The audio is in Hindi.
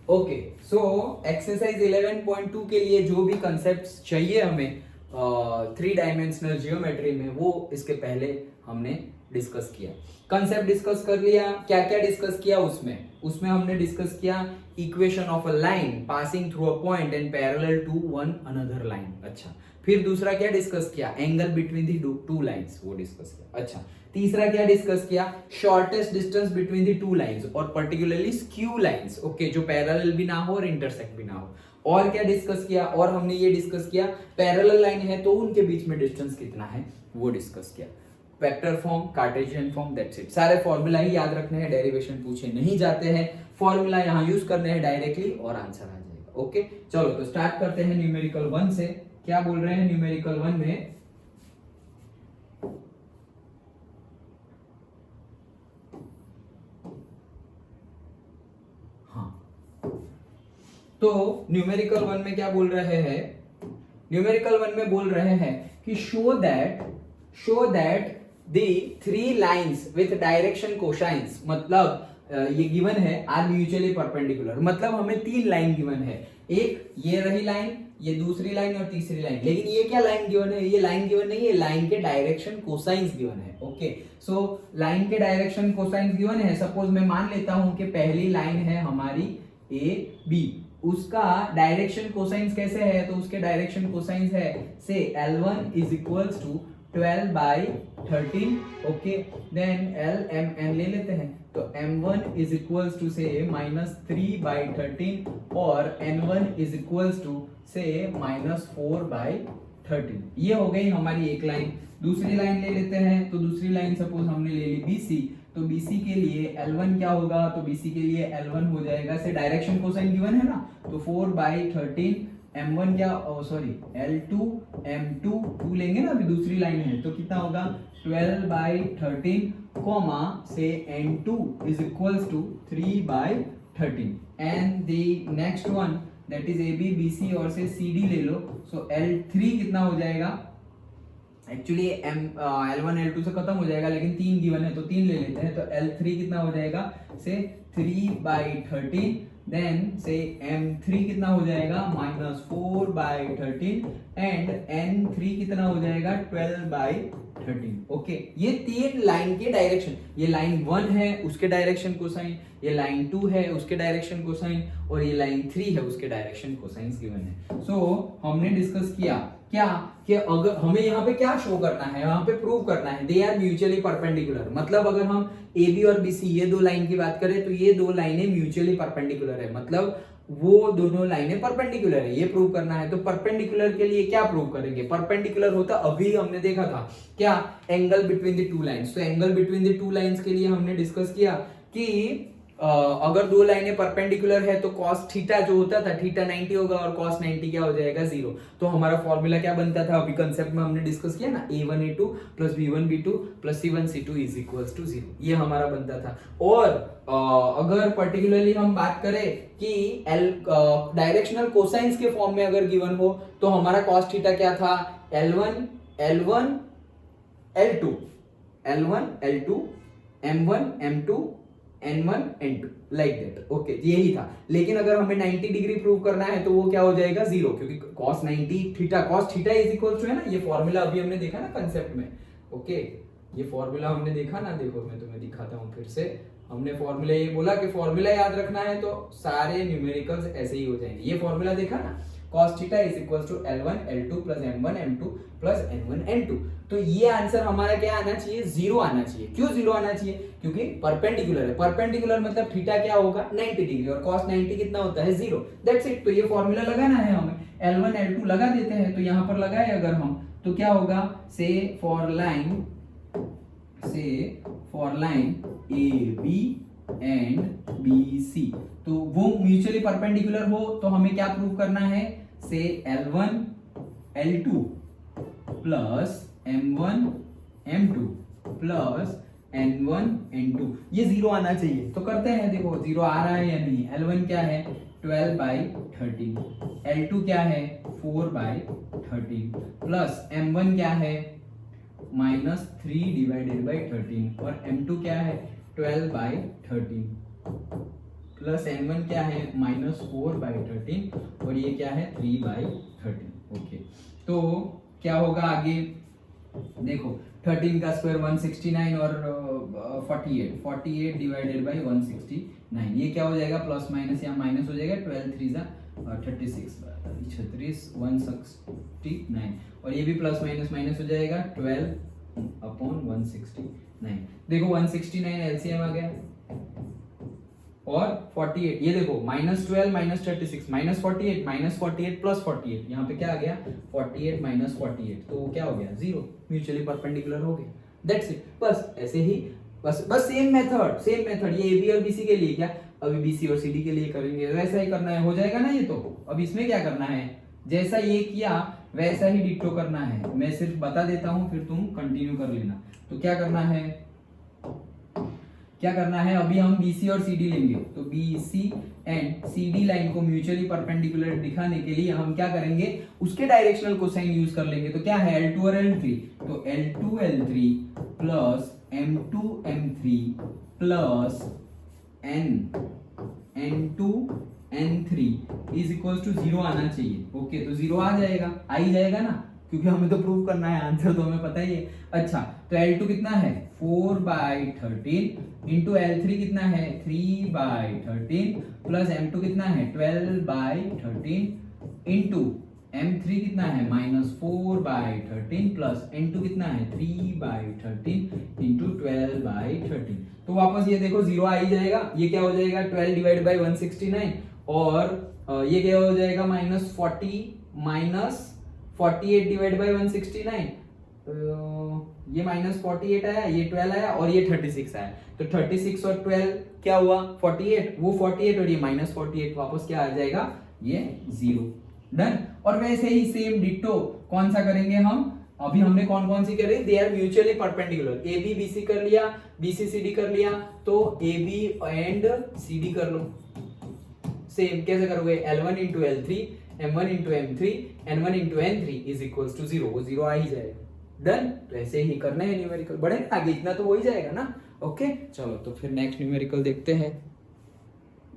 ओके, सो एक्सरसाइज 11.2 के लिए जो भी कंसेप्ट्स चाहिए हमें थ्री डायमेंशनल जियोमेट्री में, वो इसके पहले हमने डिस्कस किया। कंसेप्ट डिस्कस कर लिया। क्या क्या डिस्कस किया उसमें? उसमें हमने डिस्कस किया equation of a line passing through a point and parallel to one another line. अच्छा, फिर दूसरा क्या डिस्कस किया? Angle between the two lines, वो डिस्कस किया। अच्छा, तीसरा क्या डिस्कस किया? Shortest distance between the two lines और पर्टिकुलरली स्क्यू लाइंस, ओके, जो पैरेलल भी ना हो और इंटरसेक्ट भी ना हो। और क्या डिस्कस किया? और हमने ये डिस्कस किया पैरेलल लाइन है तो उनके बीच में डिस्टेंस कितना है, वो डिस्कस किया। Vector form, Cartesian form, that's it. सारे फॉर्मूला ही याद रखने हैं, डेरिवेशन पूछे नहीं जाते हैं, फॉर्मूला यहाँ यूज करने हैं डायरेक्टली और आंसर आ जाएगा। ओके, चलो तो स्टार्ट करते हैं न्यूमेरिकल 1 से। क्या बोल रहे हैं न्यूमेरिकल 1 में? तो न्यूमेरिकल 1 में क्या बोल रहे हैं? न्यूमेरिकल 1 में बोल रहे हैं कि show that the three lines with direction cosines, मतलब ये गिवन है आर म्यूचुअली परपेंडिकुलर, मतलब हमें तीन लाइन गिवन है। एक ये रही लाइन, ये दूसरी लाइन और तीसरी लाइन। लेकिन ये क्या लाइन गिवन है? ये लाइन गिवन नहीं है, लाइन के डायरेक्शन कोसाइंस गिवन है। ओके, सो लाइन के डायरेक्शन कोसाइंस गिवन है। सपोज मैं मान लेता हूं कि पहली लाइन है हमारी ए बी, उसका डायरेक्शन कोसाइंस कैसे है? तो उसके डायरेक्शन कोसाइंस है से L1 is equals to 12/13। Okay, then LMN ले लेते हैं तो M1 इज इक्वल्स टू से -3/13 और N1 इज इक्वल्स टू से -4/13। ये हो गई हमारी एक लाइन। दूसरी लाइन ले लेते हैं तो दूसरी लाइन सपोज हमने ले ली BC, तो BC के लिए L1 क्या होगा? तो BC के लिए L1 हो जाएगा से डायरेक्शन कोसाइन गिवन है ना, तो 4/13। M1 क्या, सॉरी L2 M2 2 लेंगे ना, अभी दूसरी लाइन है तो कितना होगा? 12/13 कॉमा से N2 is equals to 3/13 and the next one that is AB BC और से CD ले लो। सो L3 कितना हो जाएगा? एक्चुअली L1 L2 से खत्म हो जाएगा लेकिन तीन गिवन है तो तीन ले लेते हैं। तो L3 कितना हो जाएगा? से 3/13, देन से M3 कितना हो जाएगा? -4/13 एंड N3 कितना हो जाएगा? 12/13। ओके, ये तीन लाइन के डायरेक्शन, ये लाइन 1 है उसके डायरेक्शन कोसाइन, ये लाइन 2 है उसके डायरेक्शन कोसाइन और ये लाइन 3 है उसके डायरेक्शन कोसाइंस गिवन है। सो हमने डिस्कस किया क्या कि अगर हमें यहाँ पे क्या शो करना है, यहाँ पे प्रूव करना है दे आर म्यूचुअली परपेंडिकुलर। मतलब अगर हम AB और BC ये दो लाइन की बात करें तो ये दो लाइनें म्यूचुअली परपेंडिकुलर है, मतलब वो दोनों लाइनें परपेंडिकुलर है, ये प्रूव करना है। तो परपेंडिकुलर के लिए क्या प्रूव करेंगे? परपेंडिकुलर होता अभी हमने देखा था क्या? Angle between the two lines. तो angle between the two lines के लिए हमने डिस्कस किया कि अगर दो लाइनें परपेंडिकुलर है तो cos थीटा जो होता था थीटा 90 होगा और cos 90 क्या हो जाएगा? 0। तो हमारा फॉर्मूला क्या बनता था? अभी कंसेप्ट में हमने डिस्कस किया ना, A1 A2 plus B1 B2 plus C1 C2 is equals to 0, ये हमारा बनता था। और अगर पर्टिकुलरली हम बात करें कि डायरेक्शनल कोसाइंस के फॉर्म में अगर गिवन हो तो हमारा cos थीटा क्या था? L1 L2 M1 M2 N1 N2 like that. Okay, यही था। लेकिन अगर हमें 90 डिग्री प्रूव करना है तो वो क्या हो जाएगा? 0, क्योंकि cos 90 theta cos theta is equal to है ना, ये फॉर्मूला अभी हमने देखा ना कंसेप्ट में। ओके, ये फॉर्मूला हमने देखा ना, देखो मैं तुम्हें दिखाता हूँ फिर से। हमने फॉर्मूला ये बोला कि फॉर्मूला याद रखना है तो सारे न्यूमेरिकल्स ऐसे ही हो जाएंगे। ये फॉर्मूला देखा ना, cos theta is equal to L1 L2 plus M1 M2 plus N1 N2। तो ये आंसर हमारा क्या आना चाहिए? 0 आना चाहिए। क्यों 0 आना चाहिए? क्योंकि परपेंडिकुलर है। परपेंडिकुलर मतलब थीटा क्या होगा? 90 डिग्री और cos 90 कितना होता है? 0। That's it. तो ये फॉर्मूला लगाना है हमें। L1 L2 लगा देते हैं, तो यहां पर लगाए अगर हम तो क्या होगा? से for line AB and BC, तो वो म्यूचुअली परपेंडिकुलर हो तो हमें क्या प्रूव करना है? से L1 L2 plus M1 M2 plus N1 N2, ये 0 आना चाहिए। तो करते हैं, देखो 0 आ रहा है या नहीं। L1 क्या है? 12/13, L2 क्या है? 4/13 प्लस M1 क्या है? -3/13 और M2 क्या है? 12/13। प्लस n1 क्या है -4/13 और ये क्या है 3/13। ओके, तो क्या होगा आगे देखो 13 का स्क्वायर 169 और 48 डिवाइडेड बाई 169, ये क्या हो जाएगा प्लस माइनस यहाँ माइनस हो जाएगा 12 3 36 169 और ये भी प्लस माइनस माइनस हो जाएगा 12/169। देखो 169 एलसीएम आ गया और 48, ये देखो -12 -36 -48 प्लस 48, यहाँ पे क्या आ गया 48 -48, तो क्या हो गया 0, म्यूचुअली परपेंडिकुलर हो गया। दैट्स इट, बस ऐसे ही बस सेम मेथड ये AB और BC के लिए क्या अभी BC और CD के लिए करेंगे, वैसा ही करना है, हो जाएगा ना ये। तो अब इसमें क्या करना है, जैसा ये किया वैसा ही डिट्टो करना है, मैं सिर्फ बता देता हूं फिर तुम कंटिन्यू कर लेना। तो क्या करना है अभी हम BC और CD लेंगे, तो BC एंड CD लाइन को म्यूचुअली परपेंडिकुलर दिखाने के लिए हम क्या करेंगे, उसके डायरेक्शनल कोसाइन यूज कर लेंगे। तो क्या है L2 और L3, तो L2 L3 plus M2 M3 plus N2 N3 is equal to 0 आना चाहिए। ओके, तो 0 आ ही जाएगा ना, क्योंकि हमें तो प्रूव करना है, आंसर तो हमें पता ही है। अच्छा, तो L2 कितना है 4/13 इंटू L3 कितना है 3/13 प्लस M2 कितना है 12/13 इंटू M3 कितना है -4/13 प्लस N2 कितना है 3/13 इंटू 12/13। तो वापस ये देखो 0 आ ही जाएगा, ये क्या हो जाएगा 12 डिवाइड बाई 169 और ये क्या हो जाएगा -48 डिवाइड बाई 169, ये -48 आया, ये 12 आया और ये 36 आया। तो 36 और 12 क्या हुआ 48, वो 48 और ये -48, वापस क्या आ जाएगा ये 0। डन। और वैसे ही सेम डिट्टो कौन सा करेंगे हम, अभी हमने कौन कौन सी करी, they are mutually perpendicular, AB BC कर लिया, BC CD कर लिया, तो AB एंड CD कर लो। सेम कैसे करोगे L1 into L3 M1 into M3 N1 into N3 is equal to 0, वो 0 आ ही जाएगा। डन। तो ऐसे ही करना है न्यूमेरिकल, बढ़े आगे इतना तो हो ही जाएगा ना। ओके, चलो तो फिर नेक्स्ट न्यूमेरिकल देखते हैं।